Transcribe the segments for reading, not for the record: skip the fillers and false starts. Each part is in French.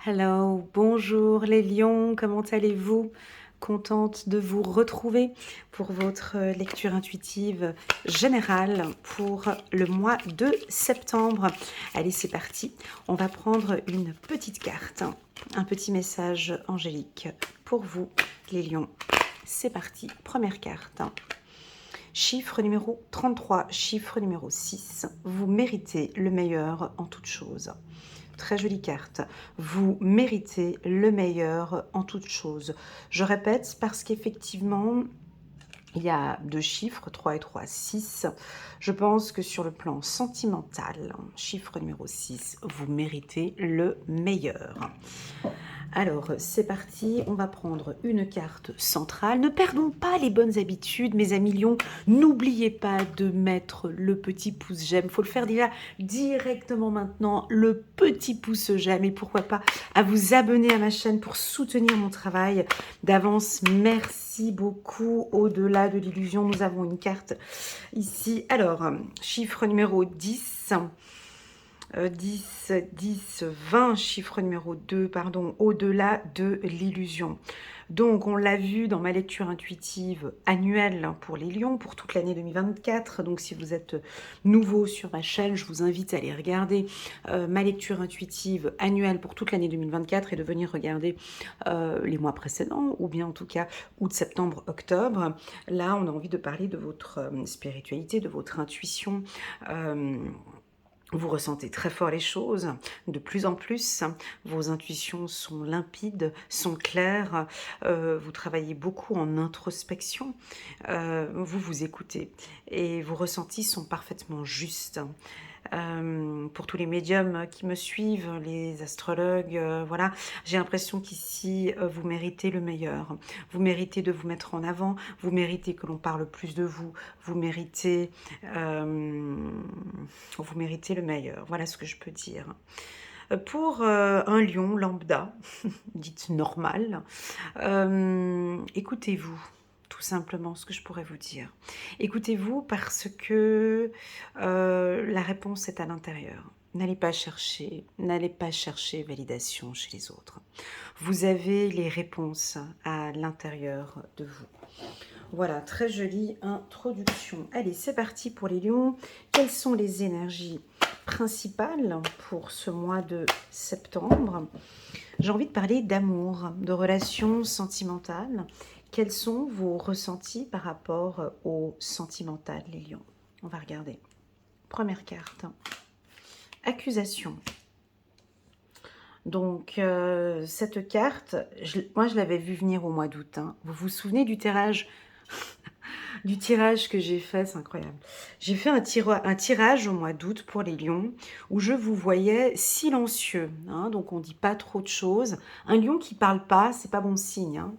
Hello, bonjour les lions, comment allez-vous? Contente de vous retrouver pour votre lecture intuitive générale pour le mois de septembre. Allez, c'est parti. On va prendre une petite carte, un petit message angélique pour vous les lions. C'est parti, première carte. Chiffre numéro 33, chiffre numéro 6. Vous méritez le meilleur en toutes choses. Très jolie carte. Vous méritez le meilleur en toutes choses. Je répète parce qu'effectivement, il y a deux chiffres, 3 et 3, 6. Je pense que sur le plan sentimental, chiffre numéro 6, vous méritez le meilleur. Alors, c'est parti, on va prendre une carte centrale. Ne perdons pas les bonnes habitudes, mes amis lions. N'oubliez pas de mettre le petit pouce j'aime. Il faut le faire déjà directement maintenant, le petit pouce j'aime. Et pourquoi pas à vous abonner à ma chaîne pour soutenir mon travail. D'avance, merci beaucoup. Au-delà de l'illusion, nous avons une carte ici. Alors, chiffre numéro 10. 10, 10, 20, chiffre numéro 2, pardon, au-delà de l'illusion. Donc, on l'a vu dans ma lecture intuitive annuelle pour les lions, pour toute l'année 2024. Donc, si vous êtes nouveau sur ma chaîne, je vous invite à aller regarder ma lecture intuitive annuelle pour toute l'année 2024 et de venir regarder les mois précédents, ou bien en tout cas août, septembre, octobre. Là, on a envie de parler de votre spiritualité, de votre intuition. Vous ressentez très fort les choses, de plus en plus, vos intuitions sont limpides, sont claires, vous travaillez beaucoup en introspection, vous vous écoutez et vos ressentis sont parfaitement justes. Pour tous les médiums qui me suivent, les astrologues, voilà, j'ai l'impression qu'ici, vous méritez le meilleur. Vous méritez de vous mettre en avant, vous méritez que l'on parle plus de vous, vous méritez le meilleur. Voilà ce que je peux dire. Pour un lion lambda, dites normal, écoutez-vous. Tout simplement, ce que je pourrais vous dire. Écoutez-vous parce que la réponse est à l'intérieur. N'allez pas chercher validation chez les autres. Vous avez les réponses à l'intérieur de vous. Voilà, très jolie introduction. Allez, c'est parti pour les lions. Quelles sont les énergies principales pour ce mois de septembre? J'ai envie de parler d'amour, de relations sentimentales. Quels sont vos ressentis par rapport au sentimental, les lions? On va regarder. Première carte. Accusation. Donc, cette carte, moi je l'avais vue venir au mois d'août. Hein. Vous vous souvenez du tirage que j'ai fait, c'est incroyable. J'ai fait un tirage au mois d'août pour les lions où je vous voyais silencieux, hein, donc on dit pas trop de choses. Un lion qui parle pas, c'est pas bon signe. Hein.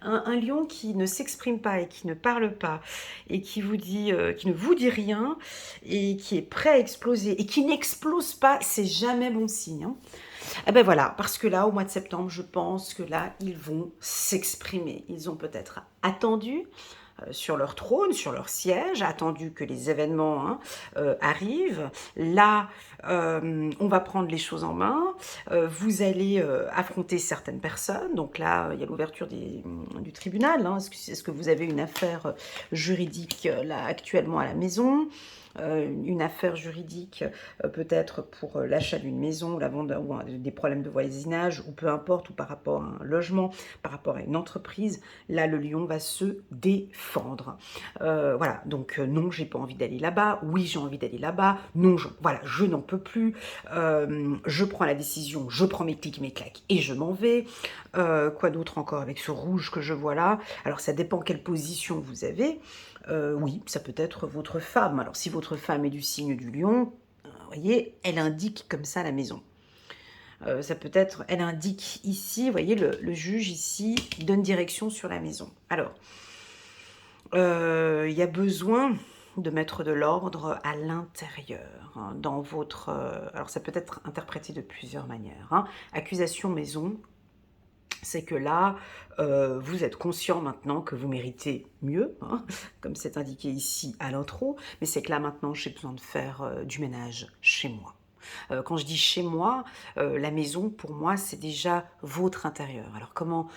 Un lion qui ne s'exprime pas et qui ne parle pas et qui vous dit, qui ne vous dit rien et qui est prêt à exploser et qui n'explose pas, c'est jamais bon signe. Hein. Eh ben voilà, parce que là, au mois de septembre, je pense que là, ils vont s'exprimer. Ils ont peut-être attendu sur leur trône, sur leur siège, attendu que les événements arrivent. Là, on va prendre les choses en main. Vous allez affronter certaines personnes. Donc là, il y a l'ouverture du tribunal. Hein. Est-ce que vous avez une affaire juridique là actuellement à la maison? Une affaire juridique peut-être pour l'achat d'une maison, la vente ou des problèmes de voisinage, ou peu importe, ou par rapport à un logement, par rapport à une entreprise, là le lion va se défendre. Voilà, donc non, j'ai pas envie d'aller là-bas, oui, j'ai envie d'aller là-bas, non, voilà, je n'en peux plus, je prends la décision, je prends mes clics, mes claques et je m'en vais. Quoi d'autre encore avec ce rouge que je vois là? Alors ça dépend quelle position vous avez. Oui, ça peut être votre femme. Alors si votre femme est du signe du lion, vous voyez, elle indique comme ça la maison. Ça peut être, elle indique ici, vous voyez, le juge ici donne direction sur la maison. Alors, il y a besoin de mettre de l'ordre à l'intérieur, hein, dans votre... alors ça peut être interprété de plusieurs manières. Hein. Accusation maison, c'est que là, vous êtes conscient maintenant que vous méritez mieux, hein, comme c'est indiqué ici à l'intro, mais c'est que là maintenant, j'ai besoin de faire du ménage chez moi. Quand je dis chez moi, la maison, pour moi, c'est déjà votre intérieur. Alors comment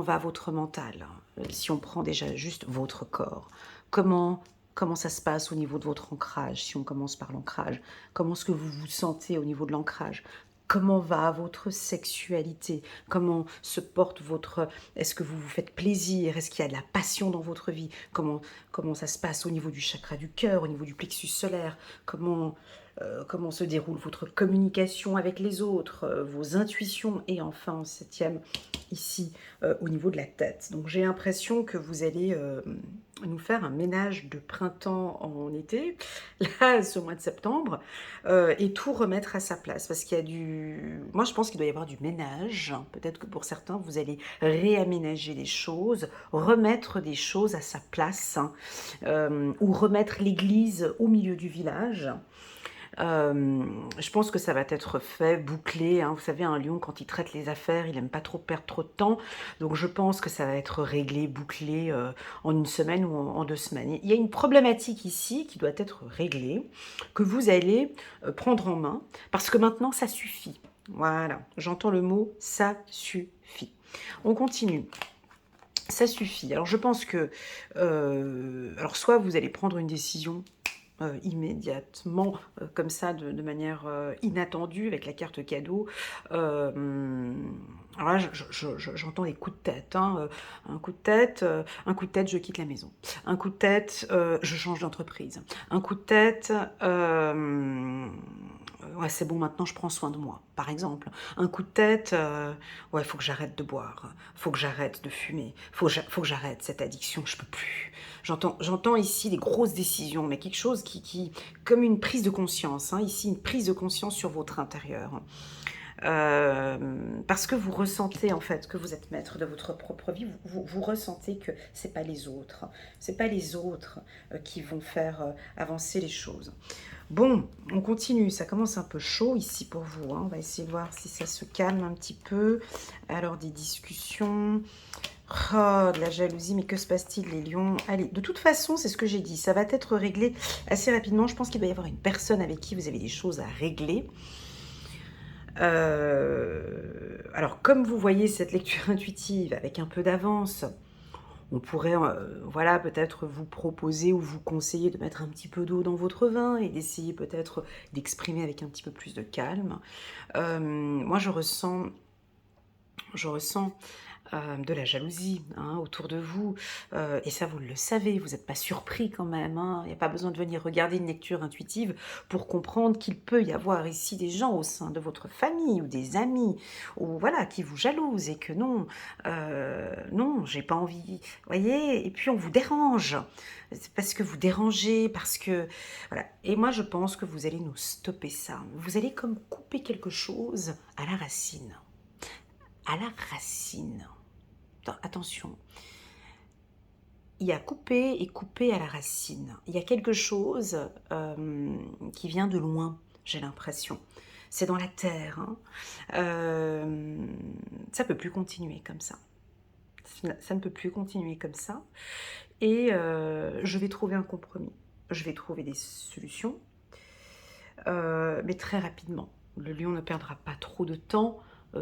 va votre mental? Si on prend déjà juste votre corps, comment comment ça se passe au niveau de votre ancrage, si on commence par l'ancrage? Comment est-ce que vous vous sentez au niveau de l'ancrage? Comment va votre sexualité? Comment se porte votre... Est-ce que vous vous faites plaisir? Est-ce qu'il y a de la passion dans votre vie? Comment ça se passe au niveau du chakra du cœur, au niveau du plexus solaire? Comment se déroule votre communication avec les autres, vos intuitions? Et enfin, en septième, ici, au niveau de la tête. Donc j'ai l'impression que vous allez nous faire un ménage de printemps en été, là, ce mois de septembre, et tout remettre à sa place. Parce qu'il y a du... Moi, je pense qu'il doit y avoir du ménage. Peut-être que pour certains, vous allez réaménager les choses, remettre des choses à sa place, hein, ou remettre l'église au milieu du village. Je pense que ça va être fait, bouclé, hein. Vous savez, un lion, quand il traite les affaires, il n'aime pas trop perdre trop de temps. Donc je pense que ça va être réglé, bouclé en une semaine ou en 2 semaines. Il y a une problématique ici qui doit être réglée, que vous allez prendre en main, parce que maintenant, ça suffit. Voilà, j'entends le mot « ça suffit ». On continue. Ça suffit. Alors je pense que... alors soit vous allez prendre une décision immédiatement, comme ça, de manière inattendue, avec la carte cadeau. Alors là, j'entends des coups de tête. Hein, un coup de tête, je quitte la maison. Un coup de tête, je change d'entreprise. Un coup de tête, ouais, c'est bon, maintenant je prends soin de moi, par exemple. Un coup de tête, ouais, faut que j'arrête de boire, faut que j'arrête de fumer, faut que j'arrête cette addiction, je peux plus. J'entends ici des grosses décisions, mais quelque chose comme une prise de conscience, hein, ici une prise de conscience sur votre intérieur. Parce que vous ressentez en fait que vous êtes maître de votre propre vie, vous ressentez que c'est pas les autres, qui vont faire avancer les choses. Bon, on continue, ça commence un peu chaud ici pour vous, hein. On va essayer de voir si ça se calme un petit peu. Alors des discussions... Oh, de la jalousie, mais que se passe-t-il, les lions? Allez, de toute façon, c'est ce que j'ai dit, ça va être réglé assez rapidement. Je pense qu'il va y avoir une personne avec qui vous avez des choses à régler. Alors, comme vous voyez cette lecture intuitive avec un peu d'avance, on pourrait, voilà, peut-être vous proposer ou vous conseiller de mettre un petit peu d'eau dans votre vin et d'essayer peut-être d'exprimer avec un petit peu plus de calme. Moi, je ressens de la jalousie, hein, autour de vous, et ça vous le savez, vous n'êtes pas surpris quand même, hein. Il n'y a pas besoin de venir regarder une lecture intuitive pour comprendre qu'il peut y avoir ici des gens au sein de votre famille ou des amis, ou voilà, qui vous jalousent et que non, j'ai pas envie, voyez, et puis on vous dérange, c'est parce que vous dérangez, parce que, voilà, et moi je pense que vous allez nous stopper ça, vous allez comme couper quelque chose à la racine. À la racine. Attention, il y a couper et couper à la racine. Il y a quelque chose qui vient de loin, j'ai l'impression. C'est dans la terre. Hein. Ça ne peut plus continuer comme ça. Ça ne peut plus continuer comme ça. Et je vais trouver un compromis. Je vais trouver des solutions, mais très rapidement. Le lion ne perdra pas trop de temps.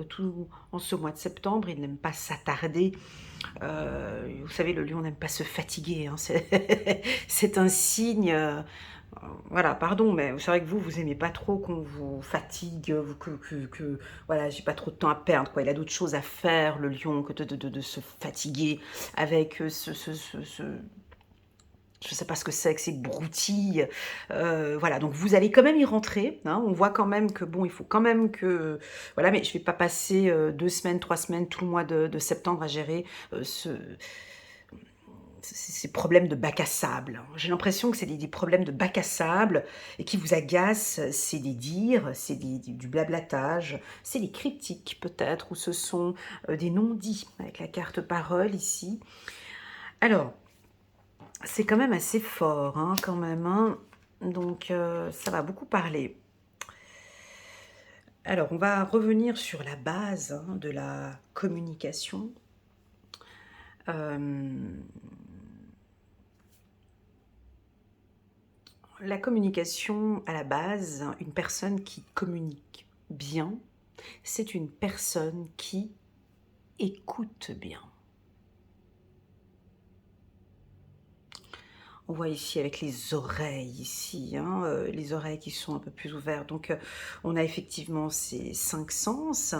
Tout en ce mois de septembre, il n'aime pas s'attarder. Vous savez, le lion n'aime pas se fatiguer, hein. C'est un signe, voilà, pardon, mais c'est vrai que vous aimez pas trop qu'on vous fatigue, voilà, j'ai pas trop de temps à perdre, quoi. Il a d'autres choses à faire, le lion, que de se fatiguer avec je sais pas ce que c'est que ces broutilles, voilà, donc vous allez quand même y rentrer, hein, on voit quand même que bon, il faut quand même que, voilà, mais je vais pas passer 2 semaines, 3 semaines, tout le mois de septembre à gérer ces problèmes de bac à sable. J'ai l'impression que c'est des problèmes de bac à sable et qui vous agacent, c'est des dires, c'est du blablatage, c'est des critiques peut-être, ou ce sont des non-dits, avec la carte parole ici. Alors, c'est quand même assez fort, hein, quand même, hein. Donc ça va beaucoup parler. Alors, on va revenir sur la base, hein, de la communication. La communication, à la base, une personne qui communique bien, c'est une personne qui écoute bien. On voit ici avec les oreilles ici, hein, les oreilles qui sont un peu plus ouvertes. Donc, on a effectivement ces 5 sens.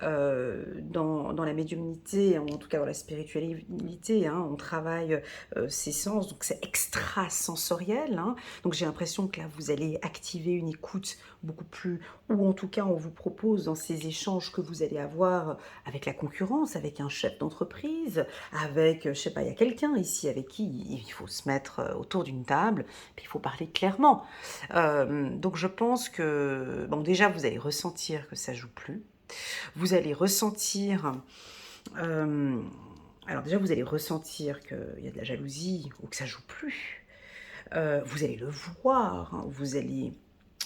Dans la médiumnité, en tout cas dans la spiritualité, hein, on travaille ces sens, donc c'est extrasensoriel. Hein. Donc, j'ai l'impression que là, vous allez activer une écoute beaucoup plus, ou en tout cas, on vous propose dans ces échanges que vous allez avoir avec la concurrence, avec un chef d'entreprise, avec, je sais pas, il y a quelqu'un ici avec qui il faut se mettre autour d'une table, puis il faut parler clairement. Donc je pense que, bon, déjà, vous allez ressentir que ça joue plus. Vous allez ressentir... alors déjà, vous allez ressentir qu'il y a de la jalousie ou que ça joue plus. Vous allez le voir, hein, vous allez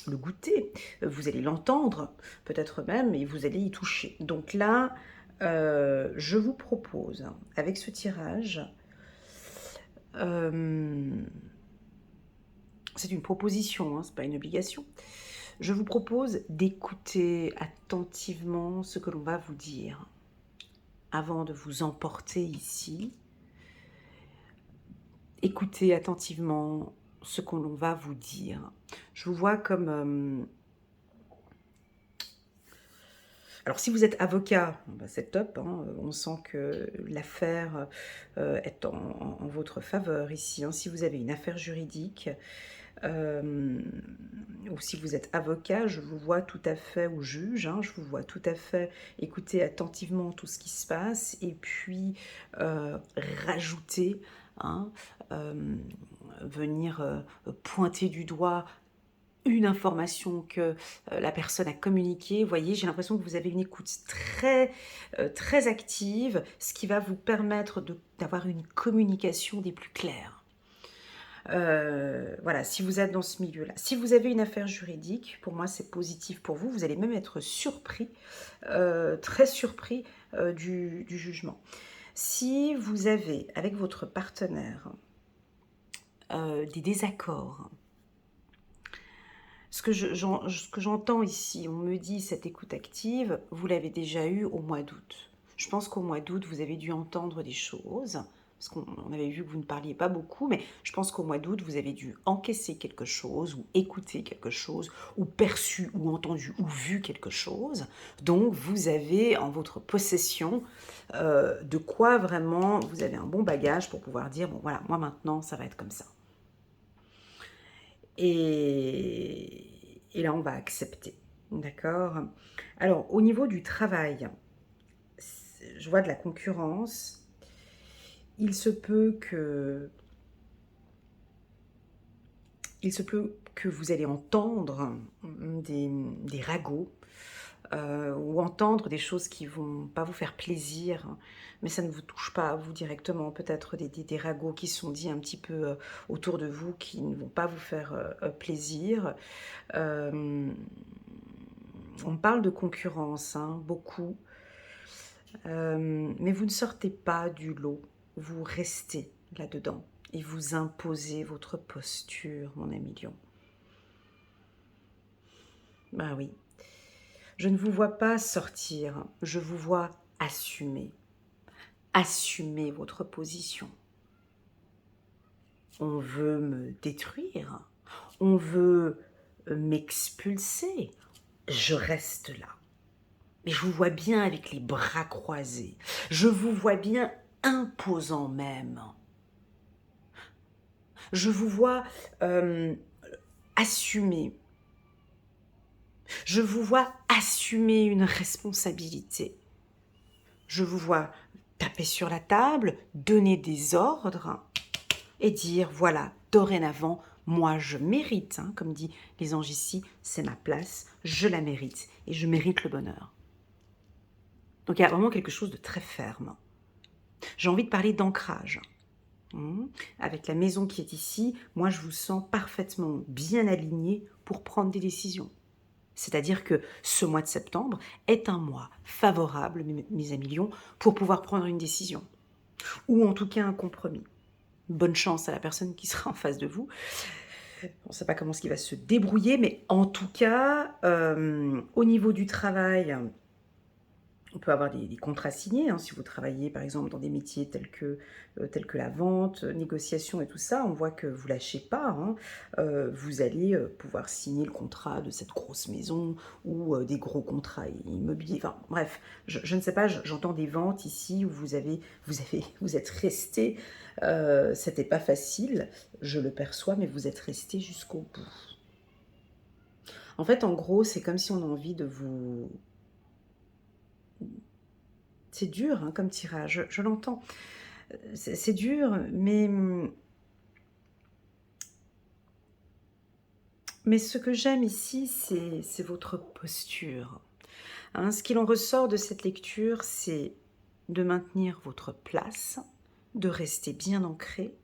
le goûter, vous allez l'entendre, peut-être même, et vous allez y toucher. Donc là, je vous propose, avec ce tirage, c'est une proposition, hein, c'est pas une obligation. Je vous propose d'écouter attentivement ce que l'on va vous dire avant de vous emporter ici. Écoutez attentivement ce que l'on va vous dire. Je vous vois comme... alors, si vous êtes avocat, bah, c'est top, hein, on sent que l'affaire est en votre faveur ici. Hein. Si vous avez une affaire juridique, ou si vous êtes avocat, je vous vois tout à fait, ou juge, hein, je vous vois tout à fait écouter attentivement tout ce qui se passe et puis rajouter, hein, venir pointer du doigt une information que la personne a communiquée. Vous voyez, j'ai l'impression que vous avez une écoute très active, ce qui va vous permettre d'avoir une communication des plus claires. Voilà, si vous êtes dans ce milieu-là. Si vous avez une affaire juridique, pour moi, c'est positif pour vous. Vous allez même être surpris, très surpris du jugement. Si vous avez, avec votre partenaire, des désaccords, ce que j'entends ici, on me dit cette écoute active, vous l'avez déjà eue au mois d'août. Je pense qu'au mois d'août, vous avez dû entendre des choses, parce qu'on avait vu que vous ne parliez pas beaucoup, mais je pense qu'au mois d'août, vous avez dû encaisser quelque chose, ou écouter quelque chose, ou perçu, ou entendu, ou vu quelque chose. Donc, vous avez en votre possession de quoi vraiment, vous avez un bon bagage pour pouvoir dire, bon voilà, moi maintenant, ça va être comme ça. Et là, on va accepter. D'accord? Alors, au niveau du travail, je vois de la concurrence. Il se peut que vous allez entendre des ragots ou entendre des choses qui ne vont pas vous faire plaisir, mais ça ne vous touche pas à vous directement. Peut-être des ragots qui sont dits un petit peu autour de vous qui ne vont pas vous faire plaisir. On parle de concurrence, hein, beaucoup. Mais vous ne sortez pas du lot, vous restez là-dedans et vous imposez votre posture, mon ami lion. Ben oui, je ne vous vois pas sortir, je vous vois assumer. Assumez votre position. On veut me détruire, on veut m'expulser, je reste là. Mais je vous vois bien avec les bras croisés. Je vous vois bien imposant même. Je vous vois assumer. Je vous vois assumer une responsabilité. Je vous vois taper sur la table, donner des ordres et dire, voilà, dorénavant, moi je mérite, hein, comme dit les anges ici, c'est ma place, je la mérite et je mérite le bonheur. Donc il y a vraiment quelque chose de très ferme. J'ai envie de parler d'ancrage. Avec la maison qui est ici, moi je vous sens parfaitement bien aligné pour prendre des décisions. C'est-à-dire que ce mois de septembre est un mois favorable, mes amis lions, pour pouvoir prendre une décision. Ou en tout cas un compromis. Bonne chance à la personne qui sera en face de vous. On ne sait pas comment il va se débrouiller, mais en tout cas, au niveau du travail, on peut avoir des contrats signés, hein, si vous travaillez par exemple dans des métiers tels que la vente, négociation et tout ça, on voit que vous lâchez pas, hein. Vous allez pouvoir signer le contrat de cette grosse maison ou des gros contrats immobiliers. Enfin bref, je ne sais pas, j'entends des ventes ici où vous êtes resté, c'était pas facile, je le perçois, mais vous êtes resté jusqu'au bout. En fait, en gros, c'est comme si on a envie de vous... C'est dur hein, comme tirage, je l'entends. C'est dur, mais ce que j'aime ici, c'est votre posture. Hein, ce qu'il en ressort de cette lecture, c'est de maintenir votre place, de rester bien ancré.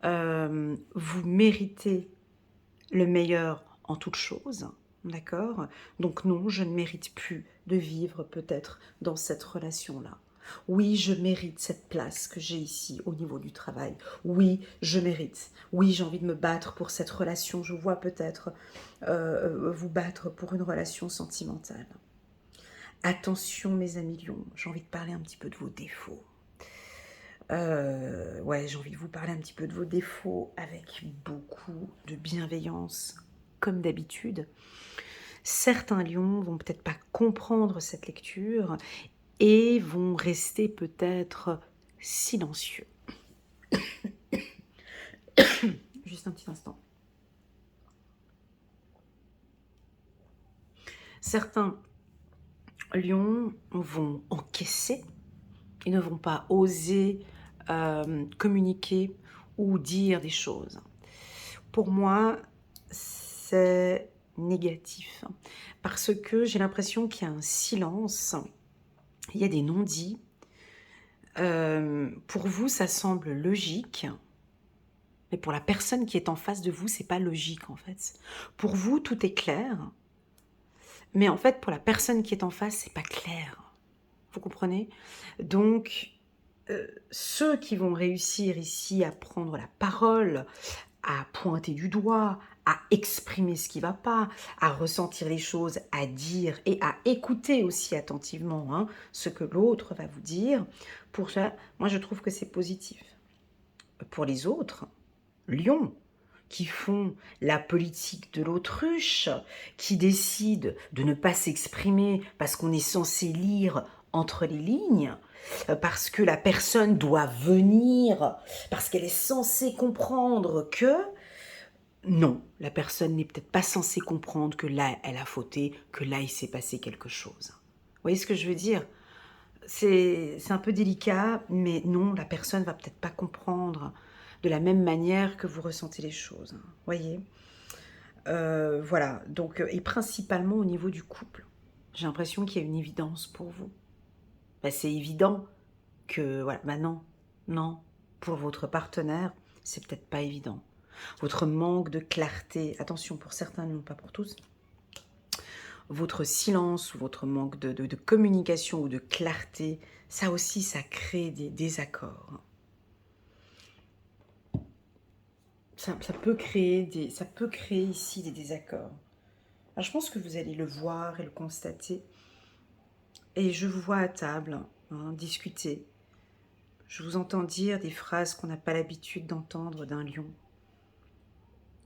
Vous méritez le meilleur en toute chose, d'accord? Donc non, je ne mérite plus de vivre peut-être dans cette relation-là. Oui, je mérite cette place que j'ai ici au niveau du travail. Oui, je mérite. Oui, j'ai envie de me battre pour cette relation. Je vois peut-être vous battre pour une relation sentimentale. Attention mes amis lions, j'ai envie de parler un petit peu de vos défauts. Ouais, j'ai envie de vous parler un petit peu de vos défauts avec beaucoup de bienveillance, comme d'habitude. Certains lions vont peut-être pas comprendre cette lecture et vont rester peut-être silencieux. Juste un petit instant. Certains lions vont encaisser, ils ne vont pas oser communiquer ou dire des choses. Pour moi, c'est négatif parce que j'ai l'impression qu'il y a un silence, il y a des non-dits. Pour vous, ça semble logique, mais pour la personne qui est en face de vous, c'est pas logique en fait. Pour vous, tout est clair, mais en fait, pour la personne qui est en face, c'est pas clair. Vous comprenez? Donc, ceux qui vont réussir ici à prendre la parole, à pointer du doigt, à exprimer ce qui ne va pas, à ressentir les choses, à dire et à écouter aussi attentivement hein, ce que l'autre va vous dire. Pour ça, moi je trouve que c'est positif. Pour les autres, lions, qui font la politique de l'autruche, qui décident de ne pas s'exprimer parce qu'on est censé lire entre les lignes, parce que la personne doit venir, parce qu'elle est censée comprendre que... Non, la personne n'est peut-être pas censée comprendre que là, elle a fauté, que là, il s'est passé quelque chose. Vous voyez ce que je veux dire? C'est un peu délicat, mais non, la personne va peut-être pas comprendre de la même manière que vous ressentez les choses. Vous voyez? Voilà, donc, et principalement au niveau du couple. J'ai l'impression qu'il y a une évidence pour vous. Ben, c'est évident que, voilà, bah non, non, pour votre partenaire, c'est peut-être pas évident. Votre manque de clarté, attention pour certains, non pas pour tous, votre silence ou votre manque de communication ou de clarté, ça aussi, ça crée des désaccords. Ça peut créer ici des désaccords. Alors, je pense que vous allez le voir et le constater. Et je vous vois à table, hein, discuter. Je vous entends dire des phrases qu'on n'a pas l'habitude d'entendre d'un lion.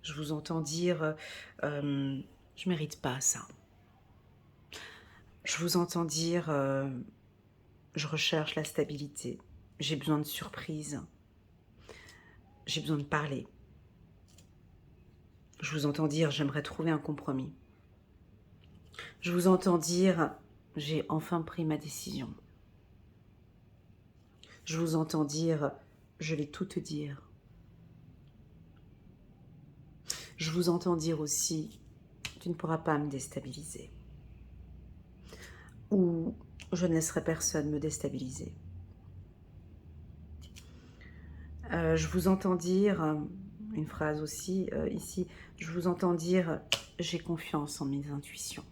Je vous entends dire je mérite pas ça. Je vous entends dire je recherche la stabilité. J'ai besoin de surprises. J'ai besoin de parler. Je vous entends dire j'aimerais trouver un compromis. Je vous entends dire j'ai enfin pris ma décision. Je vous entends dire je vais tout te dire. Je vous entends dire aussi tu ne pourras pas me déstabiliser. Ou je ne laisserai personne me déstabiliser. Je vous entends dire, une phrase aussi ici, je vous entends dire j'ai confiance en mes intuitions,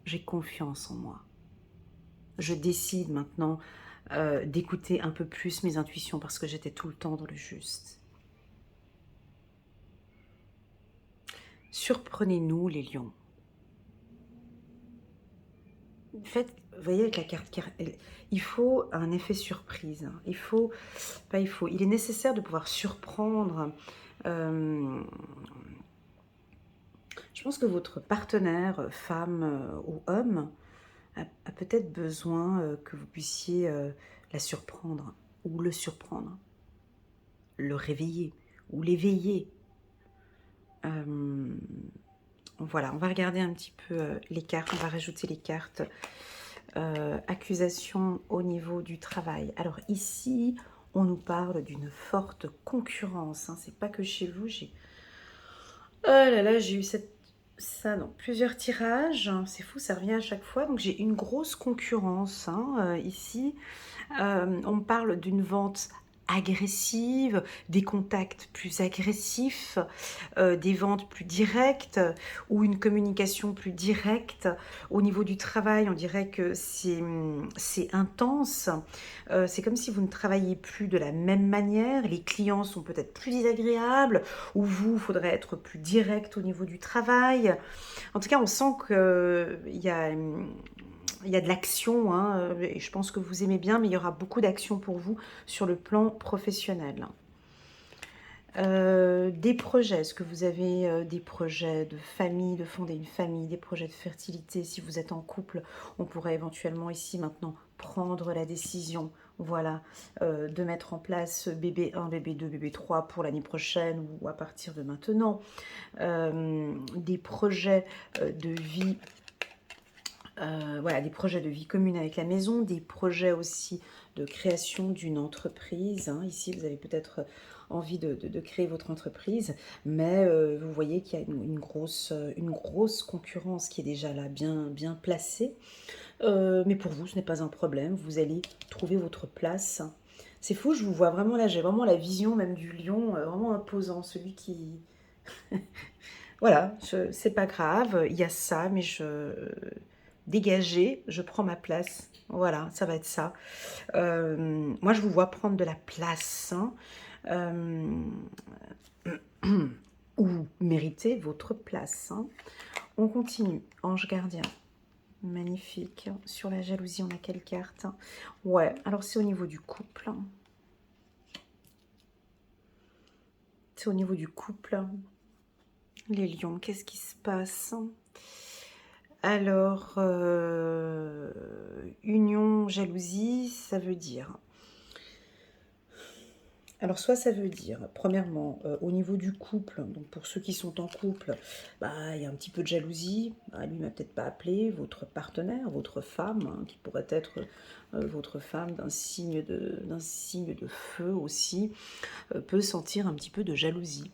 j'ai confiance en moi. Je décide maintenant d'écouter un peu plus mes intuitions parce que j'étais tout le temps dans le juste. Surprenez-nous les lions. Faites, vous voyez avec la carte, il faut un effet surprise. Il est nécessaire de pouvoir surprendre. Je pense que votre partenaire, femme ou homme, a peut-être besoin que vous puissiez la surprendre ou le surprendre, le réveiller ou l'éveiller. Voilà, on va regarder un petit peu les cartes, on va rajouter les cartes. Accusation au niveau du travail. Alors ici, on nous parle d'une forte concurrence. Hein. C'est pas que chez vous, oh là là, j'ai eu ça dans plusieurs tirages. C'est fou, ça revient à chaque fois. Donc j'ai une grosse concurrence ici. On me parle d'une vente agressive, des contacts plus agressifs, des ventes plus directes ou une communication plus directe. Au niveau du travail, on dirait que c'est intense. C'est comme si vous ne travailliez plus de la même manière. Les clients sont peut-être plus désagréables ou vous, il faudrait être plus direct au niveau du travail. En tout cas, on sent qu'il y a de l'action, hein, et je pense que vous aimez bien, mais il y aura beaucoup d'action pour vous sur le plan professionnel. Des projets, est-ce que vous avez des projets de famille, de fonder une famille, des projets de fertilité? Si vous êtes en couple, on pourrait éventuellement ici maintenant prendre la décision, voilà, de mettre en place bébé 1, bébé 2, bébé 3 pour l'année prochaine ou à partir de maintenant. Des projets de vie, voilà, des projets de vie commune avec la maison, des projets aussi de création d'une entreprise. Hein. Ici, vous avez peut-être envie de créer votre entreprise, mais vous voyez qu'il y a une grosse concurrence qui est déjà là, bien placée. Mais pour vous, ce n'est pas un problème, vous allez trouver votre place. C'est fou, je vous vois vraiment là, j'ai vraiment la vision même du lion, vraiment imposant, celui qui... Voilà, c'est pas grave, il y a ça, mais dégager, je prends ma place. Voilà, ça va être ça. Moi, je vous vois prendre de la place. Hein. Ou mériter votre place. Hein. On continue. Ange gardien. Magnifique. Sur la jalousie, on a quelle carte? Ouais, alors c'est au niveau du couple. C'est au niveau du couple. Les lions, qu'est-ce qui se passe? Alors, union, jalousie, ça veut dire... Alors, soit ça veut dire, premièrement, au niveau du couple, donc pour ceux qui sont en couple, bah, il y a un petit peu de jalousie. Bah, lui m'a peut-être pas appelé, votre partenaire, votre femme, hein, qui pourrait être votre femme d'un signe de feu aussi, peut sentir un petit peu de jalousie.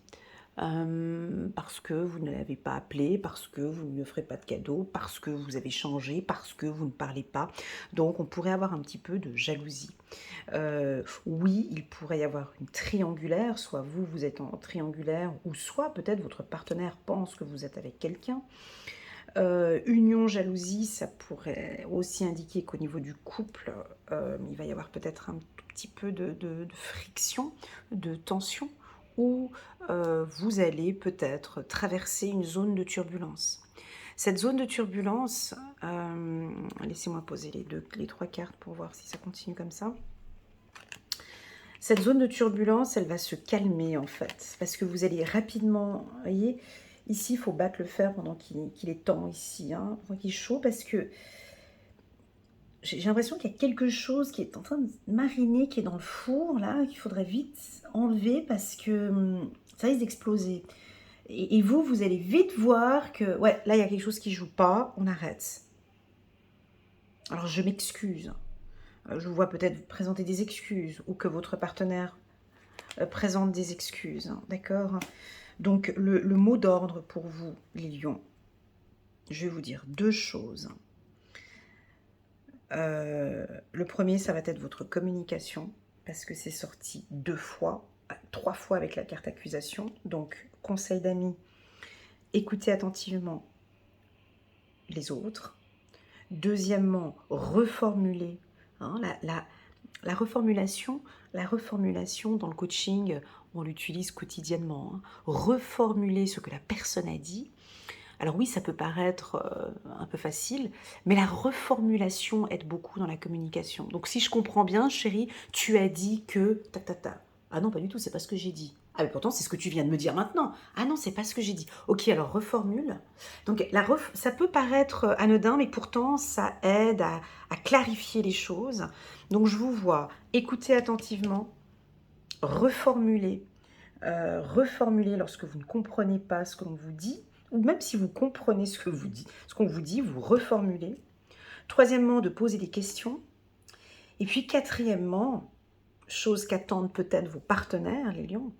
Parce que vous ne l'avez pas appelé, parce que vous ne lui offrez pas de cadeau, parce que vous avez changé, parce que vous ne parlez pas. Donc on pourrait avoir un petit peu de jalousie. Oui, il pourrait y avoir une triangulaire, soit vous êtes en triangulaire, ou soit peut-être votre partenaire pense que vous êtes avec quelqu'un. Union, jalousie, ça pourrait aussi indiquer qu'au niveau du couple, il va y avoir peut-être un tout petit peu de friction, de tension, où vous allez peut-être traverser une zone de turbulence. Cette zone de turbulence, laissez-moi poser les 3 cartes pour voir si ça continue comme ça. Cette zone de turbulence, elle va se calmer en fait, parce que vous allez rapidement, vous voyez, ici il faut battre le fer pendant qu'il est temps ici, hein, pendant qu'il est chaud, parce que j'ai l'impression qu'il y a quelque chose qui est en train de mariner, qui est dans le four, là, qu'il faudrait vite enlever parce que ça risque d'exploser. Et vous allez vite voir que, ouais, là, il y a quelque chose qui ne joue pas, on arrête. Alors, je m'excuse. Je vous vois peut-être vous présenter des excuses ou que votre partenaire présente des excuses, hein, d'accord? Donc, le mot d'ordre pour vous, les lions, je vais vous dire 2 choses. Le premier, ça va être votre communication, parce que c'est sorti 2 fois, 3 fois avec la carte accusation. Donc, conseil d'amis, écoutez attentivement les autres. Deuxièmement, reformuler. Hein, La reformulation dans le coaching, on l'utilise quotidiennement, hein. Reformuler ce que la personne a dit. Alors oui, ça peut paraître un peu facile, mais la reformulation aide beaucoup dans la communication. Donc si je comprends bien, chérie, tu as dit que ta. Ah non, pas du tout, c'est pas ce que j'ai dit. Ah mais pourtant, c'est ce que tu viens de me dire maintenant. Ah non, c'est pas ce que j'ai dit. Ok, alors reformule. Donc ça peut paraître anodin, mais pourtant, ça aide à clarifier les choses. Donc je vous vois, écoutez attentivement, reformuler, reformuler lorsque vous ne comprenez pas ce que l'on vous dit, ou même si vous comprenez ce qu'on vous dit, vous reformulez. Troisièmement, de poser des questions. Et puis quatrièmement, chose qu'attendent peut-être vos partenaires, les lions,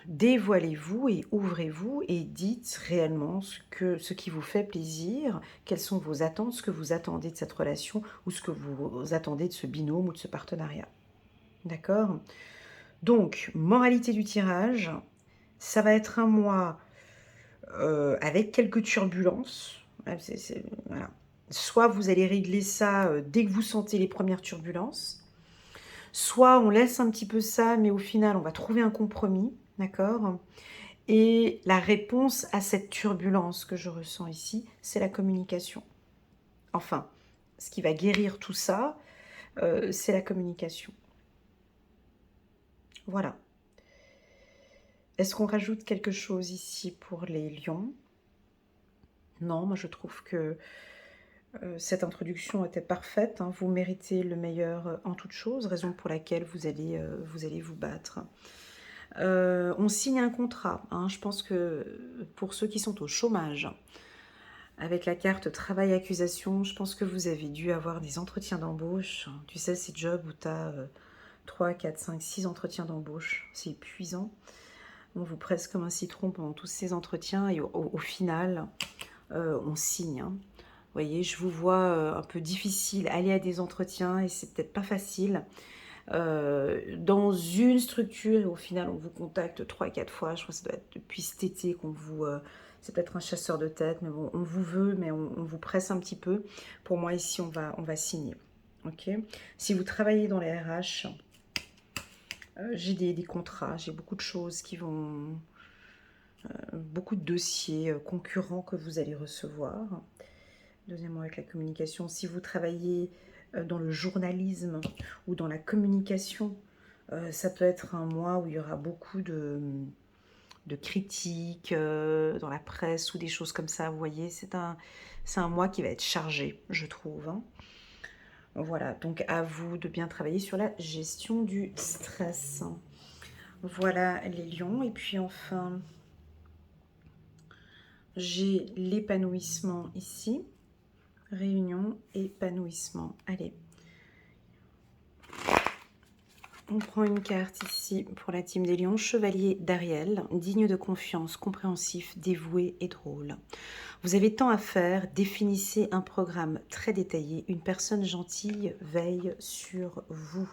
dévoilez-vous et ouvrez-vous et dites réellement ce qui vous fait plaisir, quelles sont vos attentes, ce que vous attendez de cette relation ou ce que vous attendez de ce binôme ou de ce partenariat. D'accord ? Donc, moralité du tirage, ça va être un mois avec quelques turbulences. Voilà. Soit vous allez régler ça dès que vous sentez les premières turbulences, soit on laisse un petit peu ça, mais au final, on va trouver un compromis, d'accord ? Et la réponse à cette turbulence que je ressens ici, c'est la communication. Enfin, ce qui va guérir tout ça, c'est la communication. Voilà. Est-ce qu'on rajoute quelque chose ici pour les lions ? Non, moi je trouve que cette introduction était parfaite, hein. Vous méritez le meilleur en toute chose, raison pour laquelle vous allez vous battre. On signe un contrat, hein. Je pense que pour ceux qui sont au chômage, avec la carte travail-accusation, je pense que vous avez dû avoir des entretiens d'embauche. Tu sais, ces jobs où tu as 3, 4, 5, 6 entretiens d'embauche, c'est épuisant. On vous presse comme un citron pendant tous ces entretiens et au final, on signe, hein. Vous voyez, je vous vois un peu difficile aller à des entretiens et c'est peut-être pas facile. Dans une structure et au final on vous contacte 3-4 fois, je crois que ça doit être depuis cet été qu'on vous... c'est peut-être un chasseur de tête, mais bon, on vous veut, mais on vous presse un petit peu. Pour moi ici on va signer. Ok. Si vous travaillez dans les RH, j'ai des contrats, j'ai beaucoup de choses qui vont... beaucoup de dossiers concurrents que vous allez recevoir. Deuxièmement, avec la communication, si vous travaillez dans le journalisme ou dans la communication, ça peut être un mois où il y aura beaucoup de critiques dans la presse ou des choses comme ça. Vous voyez, c'est un mois qui va être chargé, je trouve, hein. Voilà, donc à vous de bien travailler sur la gestion du stress. Voilà les lions. Et puis enfin, j'ai l'épanouissement ici. Réunion, épanouissement. Allez. On prend une carte ici pour la team des lions. Chevalier d'Ariel, digne de confiance, compréhensif, dévoué et drôle. Vous avez tant à faire, définissez un programme très détaillé. Une personne gentille veille sur vous.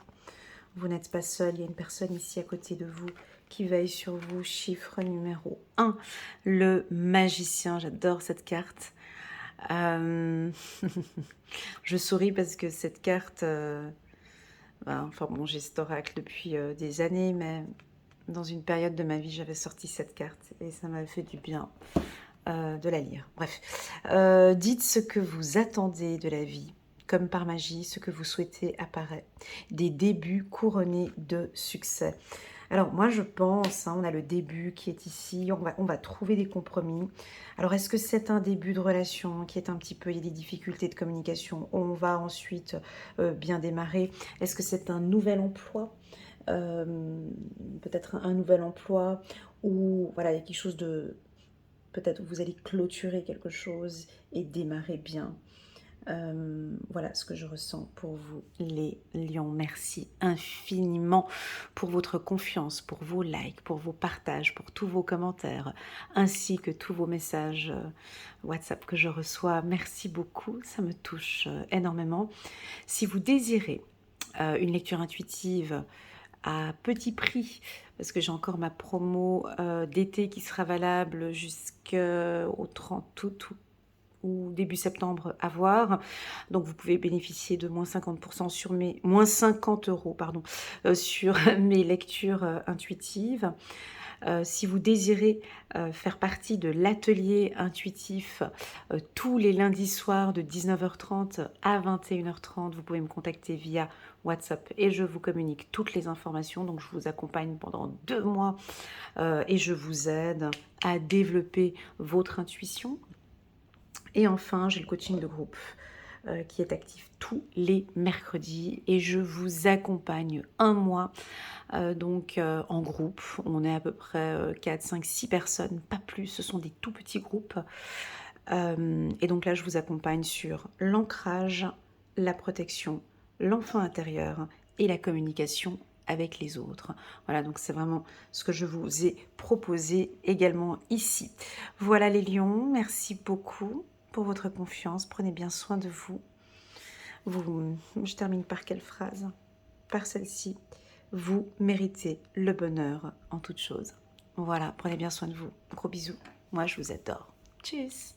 Vous n'êtes pas seul, il y a une personne ici à côté de vous qui veille sur vous. Chiffre numéro 1, le magicien. J'adore cette carte. Je souris parce que cette carte... enfin bon, j'ai cet oracle depuis des années, mais dans une période de ma vie, j'avais sorti cette carte et ça m'a fait du bien de la lire. Bref, dites ce que vous attendez de la vie. Comme par magie, ce que vous souhaitez apparaît. Des débuts couronnés de succès. Alors moi je pense, hein, on a le début qui est ici, on va trouver des compromis. Alors est-ce que c'est un début de relation qui est un petit peu, il y a des difficultés de communication, on va ensuite bien démarrer. Est-ce que c'est un nouvel emploi, peut-être un nouvel emploi où voilà, il y a quelque chose de, peut-être vous allez clôturer quelque chose et démarrer bien. Voilà ce que je ressens pour vous les lions. Merci infiniment pour votre confiance, pour vos likes, pour vos partages, pour tous vos commentaires, ainsi que tous vos messages WhatsApp que je reçois. Merci beaucoup, ça me touche énormément. Si vous désirez une lecture intuitive à petit prix, parce que j'ai encore ma promo d'été qui sera valable jusqu'au 30 août ou début septembre à voir. Donc vous pouvez bénéficier de moins 50% sur mes moins 50 euros pardon, sur mes lectures intuitives. Si vous désirez faire partie de l'atelier intuitif tous les lundis soirs de 19h30 à 21h30, vous pouvez me contacter via WhatsApp et je vous communique toutes les informations. Donc je vous accompagne pendant 2 mois et je vous aide à développer votre intuition. Et enfin, j'ai le coaching de groupe qui est actif tous les mercredis et je vous accompagne un mois donc en groupe. On est à peu près 4, 5, 6 personnes, pas plus, ce sont des tout petits groupes. Et donc là, je vous accompagne sur l'ancrage, la protection, l'enfant intérieur et la communication avec les autres. Voilà, donc c'est vraiment ce que je vous ai proposé également ici. Voilà les lions, merci beaucoup pour votre confiance. Prenez bien soin de vous. Je termine par quelle phrase? Par celle-ci. Vous méritez le bonheur en toute chose. Voilà, prenez bien soin de vous. Gros bisous. Moi, je vous adore. Tchuss!